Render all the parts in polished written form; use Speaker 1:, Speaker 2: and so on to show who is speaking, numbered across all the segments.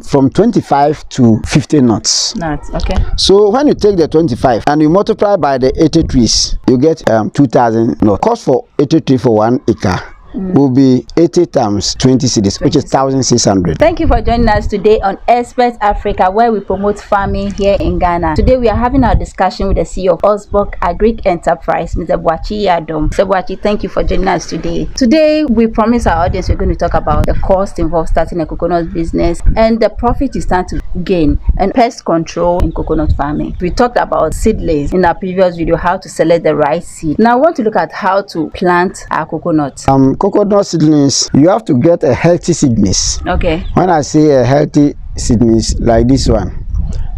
Speaker 1: from 25 to 50 knots.
Speaker 2: Okay.
Speaker 1: So when you take the 25 and you multiply by the 80 trees, you get 2,000 knots. Cost for 80 tree for 1 acre will be 80 times 20 cedis, which is 1,600.
Speaker 2: Thank you for joining us today on Expert Africa, where we promote farming here in Ghana. Today we are having our discussion with the CEO of Osborg Agric Enterprise, Mr. Boakye Adom. Mr. Boakye, thank you for joining us today. Today we promise our audience we're going to talk about the cost involved starting a coconut business and the profit you stand to gain and pest control in coconut farming. We talked about seedlings in our previous video, how to select the right seed. Now I want to look at how to plant our coconut.
Speaker 1: Coconut seedlings, you have to get a healthy seedlings.
Speaker 2: Okay.
Speaker 1: When I say a healthy seedlings like this one,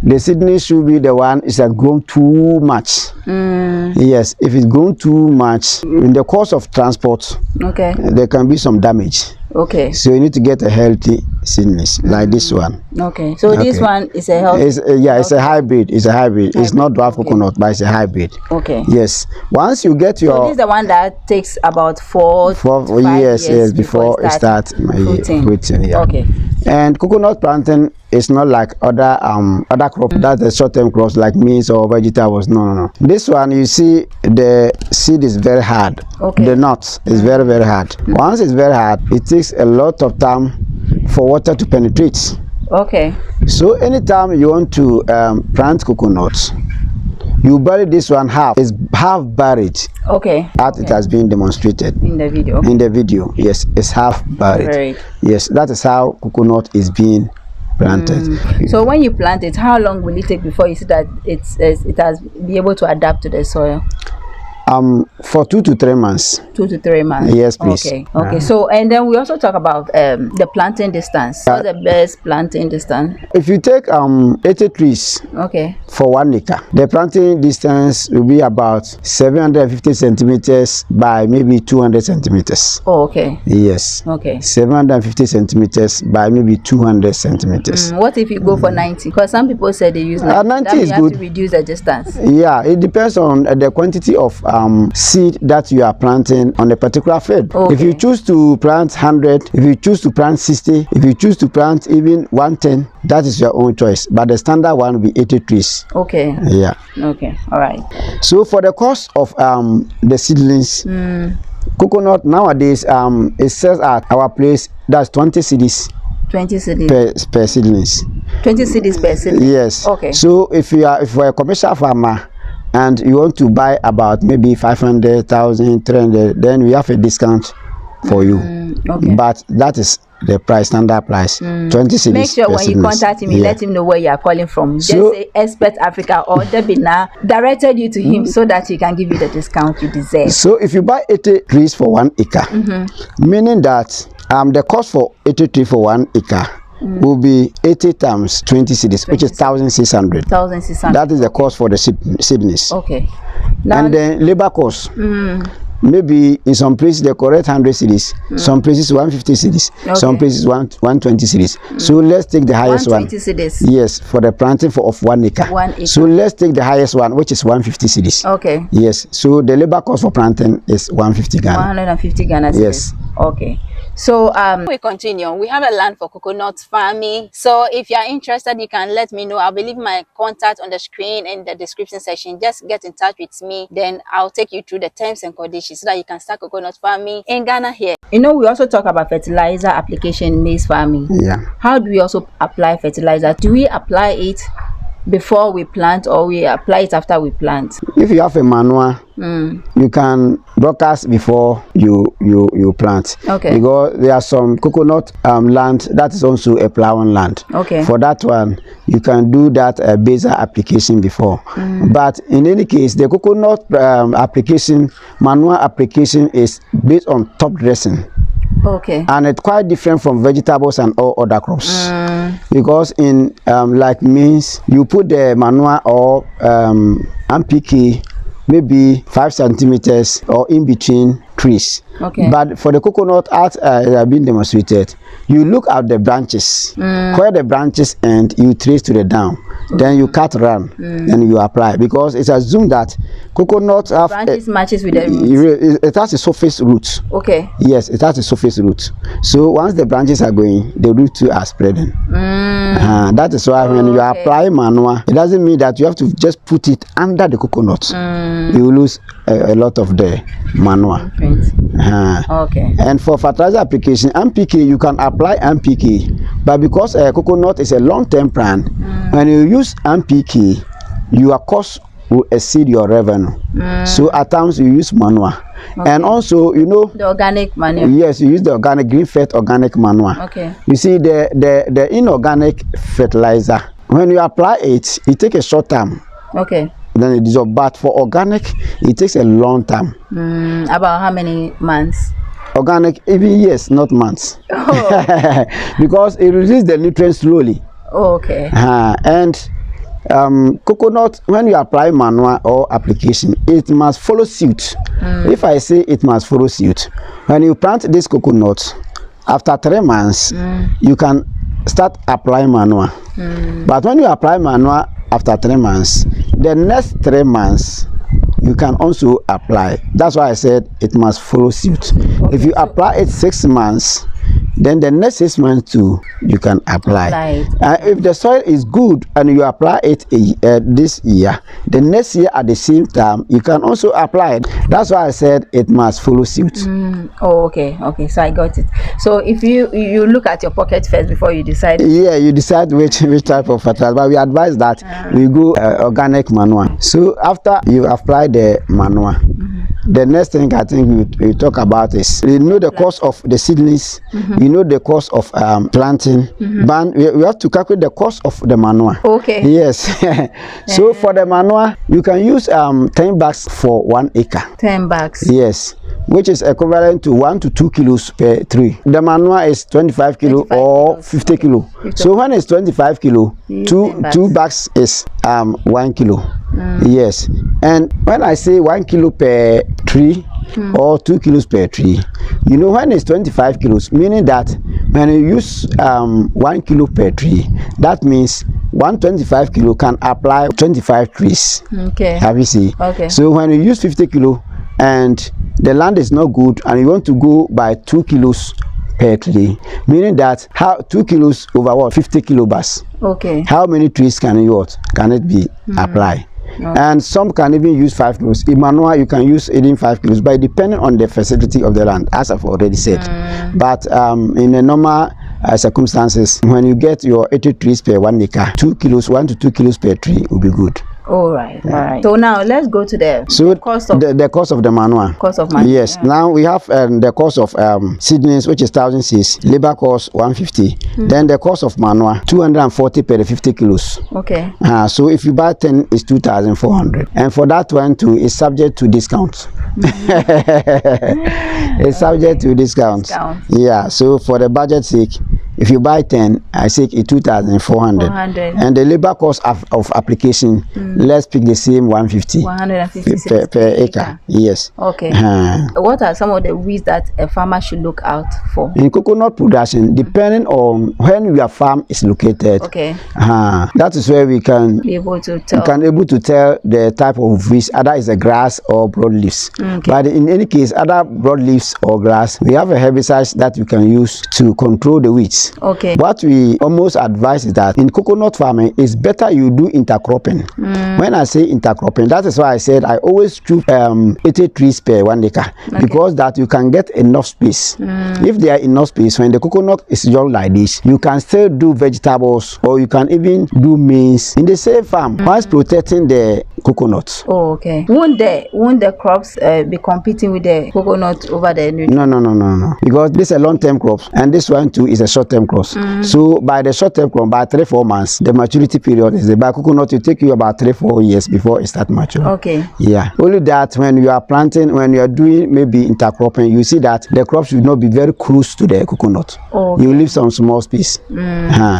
Speaker 1: the seedlings should be the one is grown too much. Yes, if it's grown too much, in the course of transport,
Speaker 2: okay,
Speaker 1: there can be some damage.
Speaker 2: Okay.
Speaker 1: So you need to get a healthy seedlings like this one.
Speaker 2: Okay. So this one is a healthy.
Speaker 1: It's a hybrid. It's a hybrid. It's not dwarf coconut, but it's a hybrid.
Speaker 2: Okay.
Speaker 1: Yes. Once you get your.
Speaker 2: So this is the one that takes about 4 to 5
Speaker 1: years before it starts fruiting. Yeah.
Speaker 2: Okay.
Speaker 1: And coconut planting is not like other crop. That's the short-term crops like maize or vegetables. No. This one, you see, the seed is very hard.
Speaker 2: Okay.
Speaker 1: The nut is very, very hard. Once it's very hard, it takes a lot of time for water to penetrate.
Speaker 2: Okay.
Speaker 1: So anytime you want to plant coconuts, you bury this one half. It's half buried.
Speaker 2: Okay.
Speaker 1: As it has been demonstrated
Speaker 2: in the video.
Speaker 1: In the video, yes, it's half buried. Yes, that is how coconut is being planted.
Speaker 2: So when you plant it, how long will it take before you see that it has be able to adapt to the soil?
Speaker 1: For 2 to 3 months.
Speaker 2: 2 to 3 months.
Speaker 1: Yes, please.
Speaker 2: Okay. So and then we also talk about the planting distance. What's the best planting distance?
Speaker 1: If you take 80 trees,
Speaker 2: okay,
Speaker 1: for 1 acre, the planting distance will be about 750 centimeters by maybe 200 centimeters.
Speaker 2: Oh, okay.
Speaker 1: Yes.
Speaker 2: Okay.
Speaker 1: 750 centimeters by maybe 200 centimeters.
Speaker 2: What if you go for 90? Because some people say they use 90.
Speaker 1: 90 is
Speaker 2: good. You have to reduce the distance.
Speaker 1: Yeah, it depends on the quantity of seed that you are planting on a particular field. Okay. If you choose to plant 100, if you choose to plant 60, if you choose to plant even 110, that is your own choice. But the standard one will be 80 trees.
Speaker 2: Okay.
Speaker 1: Yeah.
Speaker 2: Okay. All right.
Speaker 1: So for the cost of the seedlings, coconut nowadays it sells at our place. That's 20 cedis.
Speaker 2: 20 cedis
Speaker 1: per seedlings.
Speaker 2: 20 cedis per seedling.
Speaker 1: Yes.
Speaker 2: Okay.
Speaker 1: So if you are a commercial farmer and you want to buy about maybe 500,000, 300, then we have a discount for you.
Speaker 2: Okay.
Speaker 1: But that is the price, standard price. 20 cedis.
Speaker 2: Make sure when you contact him, let him know where you are calling from. Just say Expert Africa or Debina directed you to him so that he can give you the discount you deserve.
Speaker 1: So if you buy 80 trees for 1 acre, meaning that the cost for 80 trees for 1 acre will be 80 times 20 cedis, which is 1,600.
Speaker 2: 1,600.
Speaker 1: That is the cost for the seedlings.
Speaker 2: Okay. Now,
Speaker 1: and then labor cost. Maybe in some places they correct 100 cedis, some places 150 cedis, some places 120 cedis. So let's take the highest
Speaker 2: 120
Speaker 1: one.
Speaker 2: Cedis.
Speaker 1: Yes, for the planting of 1 acre.
Speaker 2: 1 acre.
Speaker 1: So let's take the highest one, which is 150 cedis.
Speaker 2: Okay.
Speaker 1: Yes. So the labor cost for planting is 150 Ghana.
Speaker 2: 150 Ghana cedis.
Speaker 1: Yes.
Speaker 2: Okay. So we continue. We have a land for coconut farming. So if you are interested, you can let me know. I'll be leaving my contact on the screen in the description section. Just get in touch with me. Then I'll take you through the terms and conditions so that you can start coconut farming in Ghana here. You know, we also talk about fertilizer application in maize farming.
Speaker 1: Yeah.
Speaker 2: How do we also apply fertilizer? Do we apply it before we plant or we apply it after we plant?
Speaker 1: If you have a manual, you can broadcast before you plant.
Speaker 2: Okay.
Speaker 1: Because there are some coconut land that is also a plowing land.
Speaker 2: Okay.
Speaker 1: For that one, you can do that basal application before. But in any case, the coconut application, manual application is based on top dressing.
Speaker 2: Okay.
Speaker 1: And it's quite different from vegetables and all other crops. Because in like maize, you put the manure or MPK maybe 5 centimeters or in between trees.
Speaker 2: Okay.
Speaker 1: But for the coconut, as have been demonstrated, you look at the branches, where the branches end, you trace to the down. then you cut round and you apply, because it's assumed that coconut have
Speaker 2: branches matches with the roots.
Speaker 1: It has a surface root.
Speaker 2: Okay.
Speaker 1: Yes, it has a surface root. So once the branches are going, the roots too are spreading. That is why when you apply manure, it doesn't mean that you have to just put it under the coconut. You will lose a lot of the manure.
Speaker 2: Okay.
Speaker 1: And for fertilizer application, NPK, you can apply NPK, but because coconut is a long-term plant, when you use NPK, your cost will exceed your revenue. So at times you use manure. And also, you know,
Speaker 2: the organic manure.
Speaker 1: Yes, you use the organic green fat organic manure.
Speaker 2: Okay.
Speaker 1: You see the inorganic fertilizer, when you apply it, it takes a short time.
Speaker 2: Okay.
Speaker 1: Then it dissolves. But for organic, it takes a long time.
Speaker 2: About how many months?
Speaker 1: Organic, even years, not months. Because it releases the nutrients slowly.
Speaker 2: Okay.
Speaker 1: And coconut, when you apply manure or application, it must follow suit. If I say it must follow suit, when you plant this coconut, after 3 months, you can start applying manure. But when you apply manure after 3 months, the next 3 months, you can also apply. That's why I said it must follow suit. Okay, if you apply it 6 months, then the next 6 months too, you can apply. If the soil is good and you apply it this year, the next year at the same time, you can also apply it. That's why I said it must follow suit.
Speaker 2: Oh, okay. Okay, so I got it. So if you look at your pocket first before you decide.
Speaker 1: Yeah, you decide which type of fertilizer. But we advise that we go organic manure. So after you apply the manure, the next thing I think we talk about is, you know, the cost of the seedlings, you know, the cost of planting, but we have to calculate the cost of the manure.
Speaker 2: Okay.
Speaker 1: Yes. So for the manure, you can use 10 bags for 1 acre.
Speaker 2: 10 bags.
Speaker 1: Yes, which is equivalent to 1 to 2 kilos per tree. The manure is 25 kilo or 50 kilo. So when it's 25 kilo, two bags is 1 kilo. Yes, and when I say 1 kilo per tree or 2 kilos per tree, you know, when it's 25 kilos, meaning that when you use 1 kilo per tree, that means 125 kilo can apply 25 trees. Okay. Have you seen?
Speaker 2: Okay.
Speaker 1: So when you use 50 kilo and the land is not good and you want to go by 2 kilos per tree, meaning that how 2 kilos over what? 50 kilobars.
Speaker 2: Okay.
Speaker 1: How many trees can it be applied? And some can even use 5 kilos. In manure, you can use even 5 kilos, but depending on the facility of the land, as I've already said. But in the normal circumstances, when you get your 80 trees per 1 acre, 1 to 2 kilos per tree will be good.
Speaker 2: All right. So now let's go to the cost of
Speaker 1: the cost of the manure.
Speaker 2: Cost of manure.
Speaker 1: Yes. Now we have the cost of seedlings, which is 1,000 seeds. Labor cost 150. Then the cost of manure 240 per 50 kilos.
Speaker 2: Okay.
Speaker 1: So if you buy 10, it's 2,400. And for that one too, it's subject to discount. It's subject to discounts. Yeah. So for the budget sake, if you buy 10, I say it's 2,400. And the labor cost of application, let's pick the same 150 per acre. Yes.
Speaker 2: Okay. What are some of the weeds that a farmer should look out for?
Speaker 1: In coconut production, depending on when your farm is located, that is where we can be able to tell the type of weeds, either it's a grass or broadleaves. But in any case, other broadleaves or grass, we have a herbicide that you can use to control the weeds.
Speaker 2: Okay.
Speaker 1: What we almost advise is that in coconut farming, it's better you do intercropping. When I say intercropping, that is why I said I always choose 80 trees per 1 acre, because that you can get enough space. If there are enough space, when the coconut is young like this, you can still do vegetables, or you can even do maize in the same farm, whilst protecting the coconuts.
Speaker 2: Oh, okay. Won't the crops be competing with the coconut over the
Speaker 1: No. Because this is a long-term crop, and this one too is a short-term crop. So by the short-term crop, by 3-4 months, the maturity period is there. By coconut, it take you about 3-4 years before it starts maturing.
Speaker 2: Okay.
Speaker 1: Yeah. Only that when you are planting, when you are doing maybe intercropping, you see that the crop should not be very close to the coconut. Okay. You leave some small space.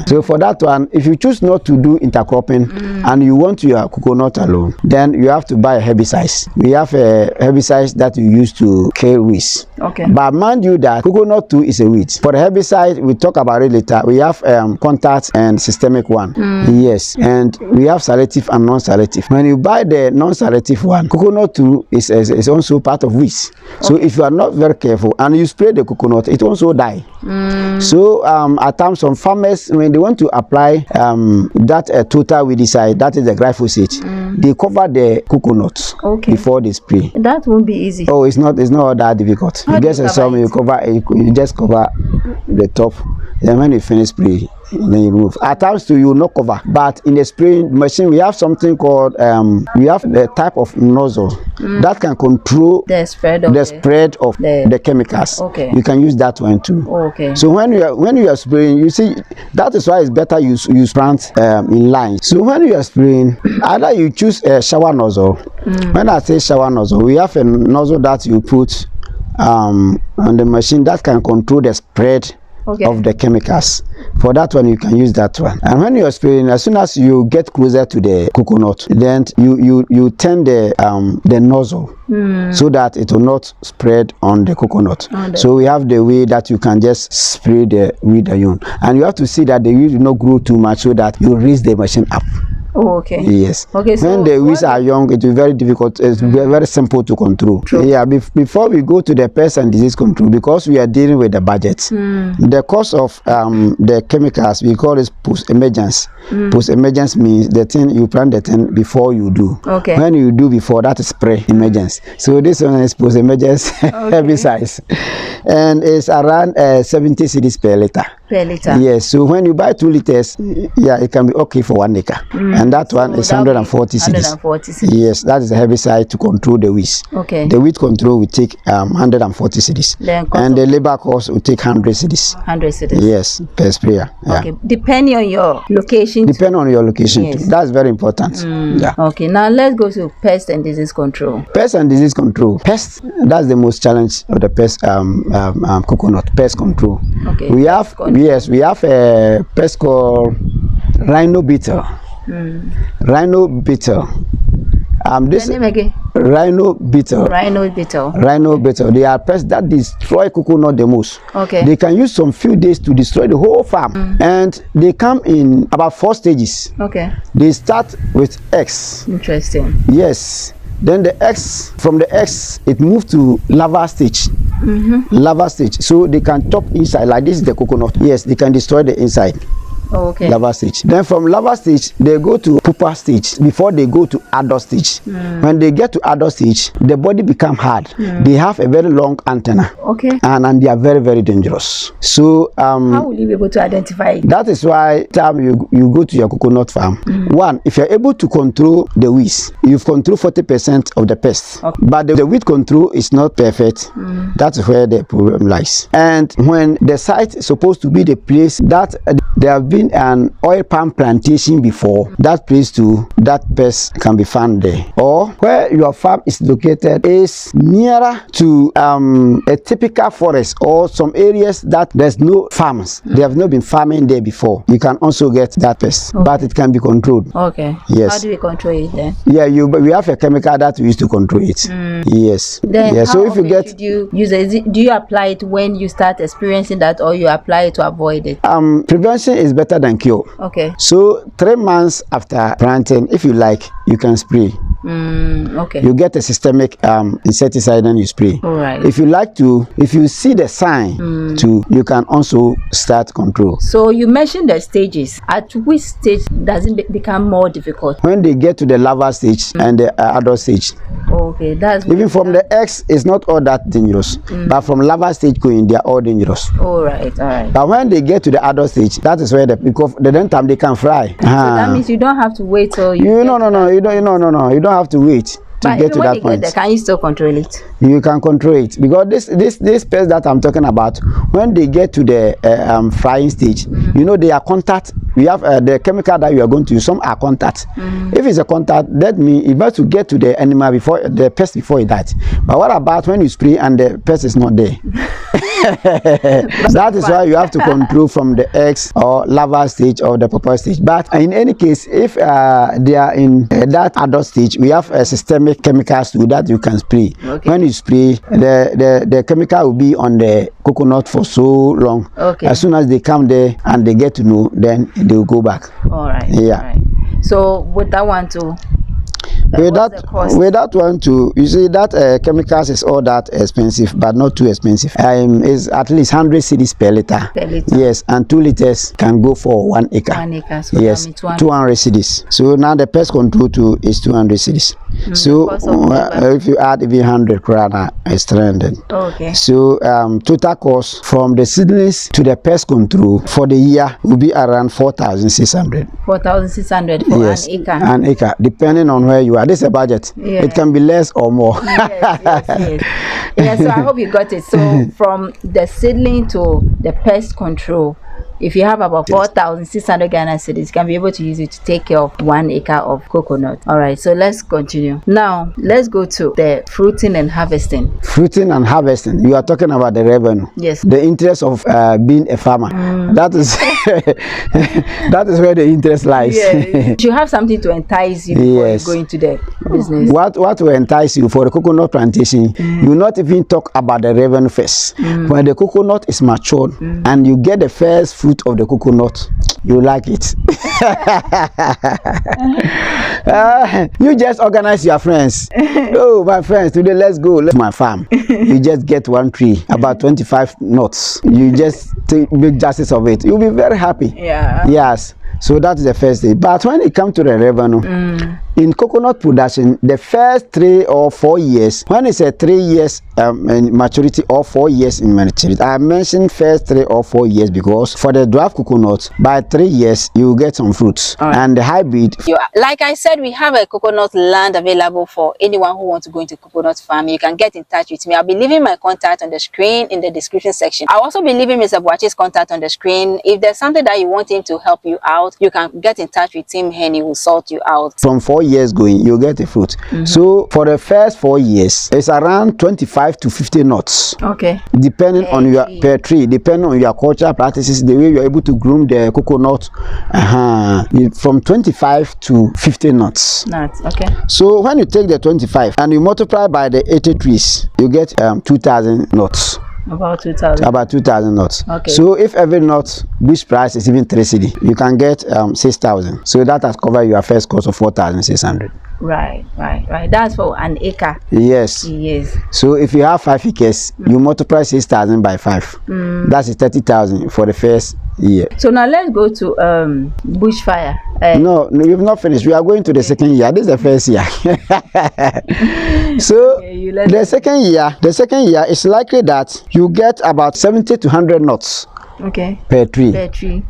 Speaker 1: So for that one, if you choose not to do intercropping and you want your coconut alone, then you have to buy a herbicide. We have a herbicide that you use to kill weeds.
Speaker 2: Okay.
Speaker 1: But mind you that coconut too is a weed. For the herbicide, we talk about it later. We have contact and systemic one. Yes, and we have selective and non-selective. When you buy the non-selective one, coconut too is also part of weeds. So if you are not very careful and you spray the coconut, it also die. So at times some farmers, when they want to apply that total weedicide, that is the glyphosate, they cover the coconut before they spray.
Speaker 2: That won't be easy.
Speaker 1: Oh, it's not that difficult. You get some, you just cover the top. Then when you finish spray, then you remove. At times too, you will not cover. But in the spraying machine, we have something called we have the type of nozzle that can control
Speaker 2: the spread of
Speaker 1: the chemicals. You can use that one too. So when you are spraying, you see that is why it's better you plant in line. So when you are spraying, either you choose a shower nozzle. When I say shower nozzle, we have a nozzle that you put on the machine that can control the spread of the chemicals. For that one, you can use that one. And when you are spraying, as soon as you get closer to the coconut, then you turn the nozzle so that it will not spread on the coconut. So we have the way that you can just spray the weed alone, and you have to see that the weed will not grow too much so that you raise the machine up. Yes. So when the weeds are young, it is very difficult. It's very simple to control. Yeah. Before we go to the pest and disease control, because we are dealing with the budget, the cost of the chemicals, we call it post-emergence. Post-emergence means the thing you plant the thing before you do. When you do before, that is pre-emergence. So this one is post-emergence herbicides, and it's around 70 cedis per liter. Yes. So when you buy 2 liters, yeah, it can be okay for 1 acre. And that one is 140 cedis. Yes, that is a herbicide to control the weeds. The weed control will take 140 cedis. And the labor cost will take 100 cedis.
Speaker 2: 100 cedis.
Speaker 1: Yes, per sprayer. Yeah.
Speaker 2: Depending on your location.
Speaker 1: Depending on your location too. That's very important. Yeah.
Speaker 2: Now let's go to pest and disease control.
Speaker 1: Pest and disease control. Pest, that's the most challenge of the pest coconut pest control. We have we have a pest called rhino beetle. Rhino beetle. This rhino beetle. Rhino beetle. They are pests that destroy coconut the most. They can use some few days to destroy the whole farm, and they come in about 4 stages. They start with eggs.
Speaker 2: Interesting.
Speaker 1: Yes. Then the eggs, from the eggs, it moves to larva stage. Larva stage. So they can top inside, like this is the coconut. Yes, they can destroy the inside. Larva stage. Then from larva stage, they go to pupa stage before they go to adult stage. When they get to adult stage, the body become hard. They have a very long antenna. And they are very, very dangerous. So
Speaker 2: how will you be able to identify it?
Speaker 1: That is why you go to your coconut farm. One, if you're able to control the weeds, you've controlled 40% of the pests. But the weed control is not perfect. That's where the problem lies. And when the site is supposed to be the place that there have been an oil palm plantation before, that place too, that pest can be found there. Or where your farm is located is nearer to a typical forest or some areas that there's no farms. They have not been farming there before. You can also get that pest, but it can be controlled. Yes.
Speaker 2: How do we control it then?
Speaker 1: Yeah, we have a chemical that we use to control it. Yes.
Speaker 2: Then
Speaker 1: yeah.
Speaker 2: So if you get, should you use it? Do you apply it when you start experiencing that, or you apply it to avoid it?
Speaker 1: Prevention is better than cure. So 3 months after planting, if you like, you can spray. You get a systemic insecticide and you spray. If you like to, if you see the sign you can also start control.
Speaker 2: So you mentioned the stages. At which stage does it become more difficult?
Speaker 1: When they get to the larva stage and the adult stage.
Speaker 2: That's
Speaker 1: even from the eggs, it's not all that dangerous. But from larva stage going, they are all dangerous.
Speaker 2: Alright.
Speaker 1: But when they get to the adult stage, that is where because the then time they can fly.
Speaker 2: So that means you don't have to wait till you.
Speaker 1: You don't have to wait to get to that point.
Speaker 2: Can you still control it?
Speaker 1: You can control it, because this pest that I'm talking about, when they get to the flying stage, they are contact. We have the chemical that you are going to use. Some are contact. If it's a contact, that means you have to get to the animal before the pest before it dies. But what about when you spray and the pest is not there? That is why you have to control from the eggs or larva stage or the pupa stage. But in any case, if they are in that adult stage, we have a systemic specific chemicals too that you can spray.
Speaker 2: Okay.
Speaker 1: When you spray, the chemical will be on the coconut for so long.
Speaker 2: Okay.
Speaker 1: As soon as they come there and they get to know, then they will go back.
Speaker 2: All right.
Speaker 1: Yeah.
Speaker 2: All right. So with that one too.
Speaker 1: With that one too, you see that chemicals is all that expensive, but not too expensive. It's at least 100 cedis per liter. Yes, and 2 liters can go for 1 acre.
Speaker 2: 1 acre. So
Speaker 1: yes, 200 cedis. So now the pest control too is 200 cedis. So if you add even 100 krona, it's 300.
Speaker 2: Okay.
Speaker 1: So total cost from the seedlings to the pest control for the year will be around 4,600.
Speaker 2: 4,600 for
Speaker 1: yes,
Speaker 2: an acre.
Speaker 1: An acre, depending on where you are. This is a budget.
Speaker 2: Yeah.
Speaker 1: It can be less or more.
Speaker 2: yes. Yeah, so I hope you got it. So from the seedling to the pest control, if you have about 4,600 Ghana cedis, you can be able to use it to take care of 1 acre of coconut. All right, so let's continue. Now, let's go to the fruiting and harvesting.
Speaker 1: Fruiting and harvesting, you are talking about the revenue.
Speaker 2: Yes.
Speaker 1: The interest of being a farmer. That is that is where the interest lies.
Speaker 2: Yeah. You have something to entice you before you go into the business.
Speaker 1: What will entice you for the coconut plantation? You will not even talk about the revenue first. When the coconut is matured and you get the first fruit of the coconut, you like it. You just organize your friends. Oh, my friends, today let's go. Let's my farm. You just get one tree, about 25 nuts. You just make justice of it. You'll be very happy.
Speaker 2: Yeah.
Speaker 1: Yes. So that's the first thing. But when it comes to the revenue, in coconut production, the first 3 or 4 years, when it's a 3 years in maturity or 4 years in maturity, I mentioned first 3 or 4 years because for the dwarf coconut, by 3 years, you get some fruits. And the hybrid.
Speaker 2: Like I said, we have a coconut land available for anyone who wants to go into coconut farm. You can get in touch with me. I'll be leaving my contact on the screen in the description section. I'll also be leaving Mr. Boachi's contact on the screen. If there's something that you want him to help you out, you can get in touch with him and he will sort you out.
Speaker 1: From 4 years going, you get a fruit. So for the first 4 years, it's around 25 to 50 nuts.
Speaker 2: Okay.
Speaker 1: Depending on your per tree, depending on your cultural practices, the way you're able to groom the coconut, from 25 to 50 nuts.
Speaker 2: Okay.
Speaker 1: So when you take the 25 and you multiply by the 80 trees, you get 2,000 nuts.
Speaker 2: About 2,000.
Speaker 1: About 2,000 nuts.
Speaker 2: Okay.
Speaker 1: So if every nut, which price is even 3 cedi, you can get 6,000. So that has covered your first cost of 4,600.
Speaker 2: Right. That's for an acre.
Speaker 1: Yes.
Speaker 2: Yes.
Speaker 1: So if you have 5 acres, you multiply 6,000 by 5. That's 30,000 for the first year.
Speaker 2: So now let's go to bushfire.
Speaker 1: No, you've not finished. We are going to the second year. This is the first year. So the second year is likely that you get about 70 to 100 nuts.
Speaker 2: Okay.
Speaker 1: Per tree.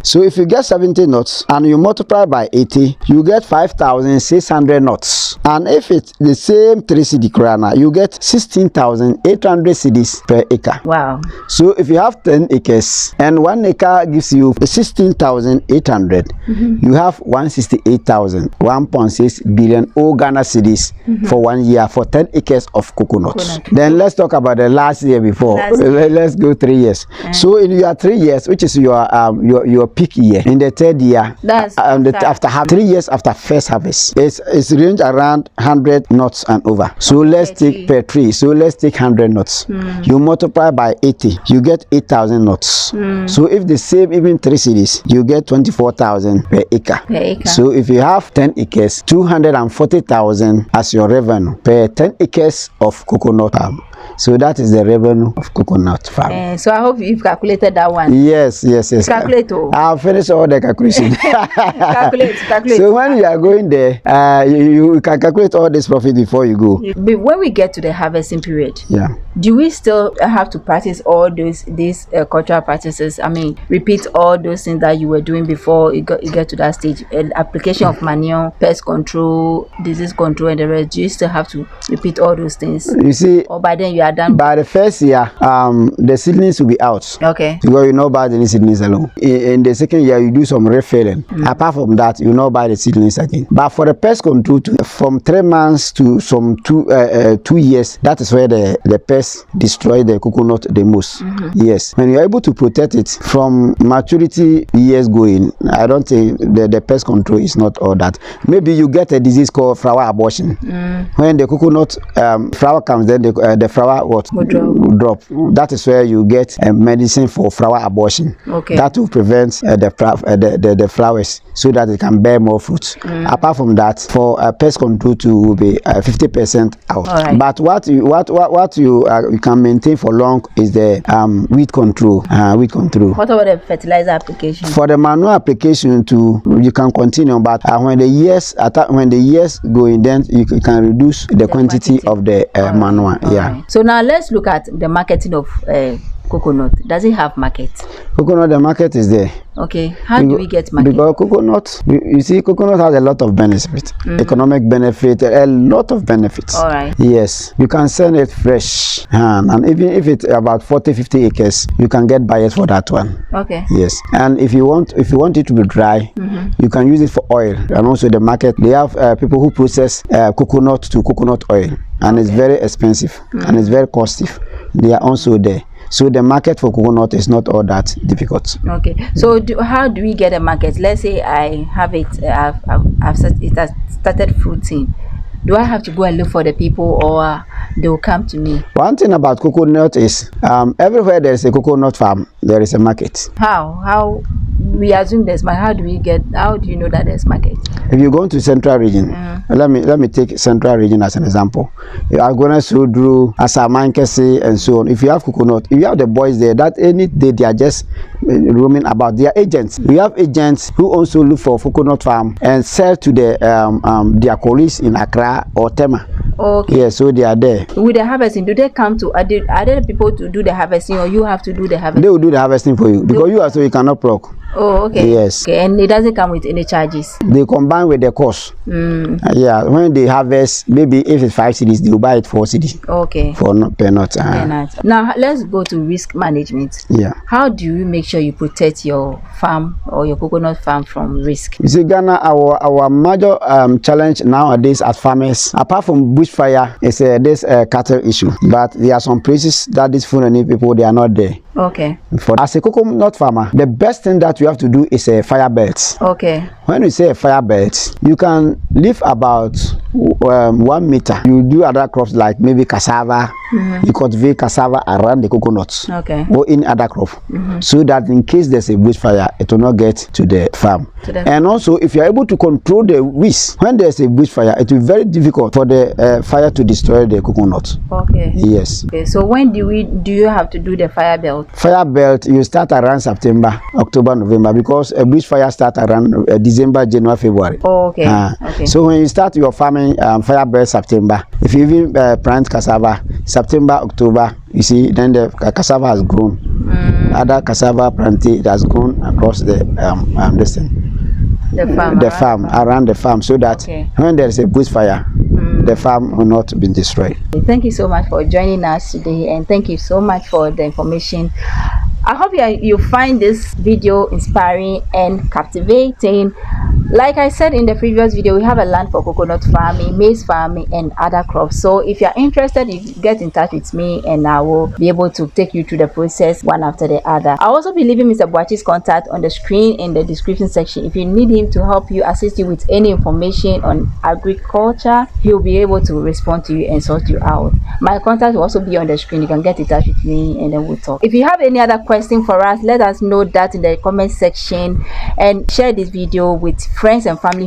Speaker 1: So if you get 70 nuts and you multiply by 80, you get 5,600 nuts. And if it's the same 3 cedi krona, you get 16,800 cedis per acre.
Speaker 2: Wow.
Speaker 1: So if you have 10 acres and 1 acre gives you 16,800, you have 168,000, 1.6 billion Ghana cedis for 1 year for 10 acres of coconuts. Then let's talk about the last year before. Let's go 3 years. So in your 3 years, which is your peak year, in the 3rd year,
Speaker 2: that's
Speaker 1: after 3 years after first harvest, it's range around 100 nuts and over. So let's take per tree. So let's take 100 nuts. You multiply by 80, you get 8,000 nuts. So if the same even 3 cedis, you get 24,000 per acre. So if you have 10 acres, 240,000 as your revenue per 10 acres of coconut palm. So that is the revenue of coconut farm.
Speaker 2: So I hope you've calculated that one.
Speaker 1: Yes.
Speaker 2: Calculate.
Speaker 1: I'll finish all the calculation.
Speaker 2: calculate.
Speaker 1: So when you are going there, you can calculate all this profit before you go.
Speaker 2: But when we get to the harvesting period,
Speaker 1: do
Speaker 2: we still have to practice all these cultural practices? I mean, repeat all those things that you were doing before you get to that stage. Application of manure, pest control, disease control, and the rest. Do you still have to repeat all those things?
Speaker 1: You see,
Speaker 2: or by then then you are done?
Speaker 1: By the first year, the seedlings will be out.
Speaker 2: Okay.
Speaker 1: Because you not buy any seedlings alone. In the second year, you do some refilling. Apart from that, you not buy the seedlings again. But for the pest control, from 3 months to some 2 years, that is where the pests destroy the coconut the most. Yes. When you're able to protect it from maturity years going, I don't think the pest control is not all that. Maybe you get a disease called flower abortion. When the coconut flower comes, then the flower will drop. That is where you get a medicine for flower abortion.
Speaker 2: Okay.
Speaker 1: That will prevent the flowers so that it can bear more fruits. Apart from that, for pest control to be 50% out.
Speaker 2: Right.
Speaker 1: But what you can maintain for long is the weed control.
Speaker 2: What about the fertilizer application?
Speaker 1: For the manure application too, you can continue, but when the years going, then you can reduce the quantity of the manure. Yeah.
Speaker 2: Right. So now let's look at the marketing of coconut. Does it have market?
Speaker 1: Coconut, the market is there.
Speaker 2: Okay. How do we get market?
Speaker 1: Because coconut, you see, coconut has a lot of benefits. Economic benefit, a lot of benefits.
Speaker 2: All right.
Speaker 1: Yes. You can sell it fresh. And even if it's about 40-50 acres, you can get buyers for that one.
Speaker 2: Okay.
Speaker 1: Yes. And if you want it to be dry, you can use it for oil. And also the market, they have people who process coconut to coconut oil. And it's very expensive. And it's very costly. They are also there. So the market for coconut is not all that difficult. Okay.
Speaker 2: So how do we get a market? Let's say I have it, it has started fruiting. Do I have to go and look for the people, or they will come to me?
Speaker 1: One thing about coconut is everywhere there is a coconut farm, there is a market.
Speaker 2: How we assume there's market. How do you know that there's market?
Speaker 1: If you go to central region, let me take central region as an example. You are going to Sudru, Asamankese, and so on. If you have coconut, if you have the boys there, that any day they are just roaming about. They are agents. We have agents who also look for coconut farm and sell to their colleagues in Accra or Tema.
Speaker 2: Okay.
Speaker 1: Yeah, so they are there.
Speaker 2: With the harvesting, do they come to? Are there people to do the harvesting, or you have to do the harvesting?
Speaker 1: They will do the harvesting for you because you cannot pluck.
Speaker 2: Oh, okay.
Speaker 1: Yes.
Speaker 2: Okay, and it doesn't come with any charges.
Speaker 1: They combine with the cost. Yeah, when they harvest, maybe if it's 5 cedis, they will buy it 4 cedis.
Speaker 2: Okay.
Speaker 1: For per nut.
Speaker 2: Now let's go to risk management.
Speaker 1: Yeah.
Speaker 2: How do you make sure you protect your farm or your coconut farm from risk?
Speaker 1: You see, Ghana, our major challenge nowadays as farmers, apart from bushfire, is this cattle issue. But there are some places that these Fulani people, they are not there.
Speaker 2: Okay.
Speaker 1: As a coconut farmer, the best thing that you have to do is a fire belt.
Speaker 2: Okay.
Speaker 1: When you say a fire belt, you can live about 1 meter. You do other crops like maybe cassava. You cultivate cassava around the coconuts.
Speaker 2: Okay.
Speaker 1: Or any other crop. So that in case there's a bushfire, it will not get to the farm. And also, if you're able to control the weeds, when there's a bushfire, it will be very difficult for the fire to destroy the coconut.
Speaker 2: Okay.
Speaker 1: Yes.
Speaker 2: Okay. So when do you have to do the fire belt?
Speaker 1: Fire belt, you start around September, October, November, because a bushfire starts around December, January, February.
Speaker 2: Oh, okay. Okay.
Speaker 1: So when you start your farming, fire belt September. If you even plant cassava, September, October, you see, then the cassava has grown. Other cassava planted has grown across the farm around the farm, so that when there is a bushfire, the farm will not be destroyed.
Speaker 2: Thank you so much for joining us today, and thank you so much for the information. I hope you find this video inspiring and captivating. Like I said in the previous video, we have a land for coconut farming, maize farming, and other crops. So if you're interested, you get in touch with me and I will be able to take you through the process one after the other. I'll also be leaving Mr. Boachi's contact on the screen in the description section. If you need him to help you, assist you with any information on agriculture, he'll be able to respond to you and sort you out. My contact will also be on the screen. You can get in touch with me and then we'll talk. If you have any other question for us, let us know that in the comment section, and share this video with friends and family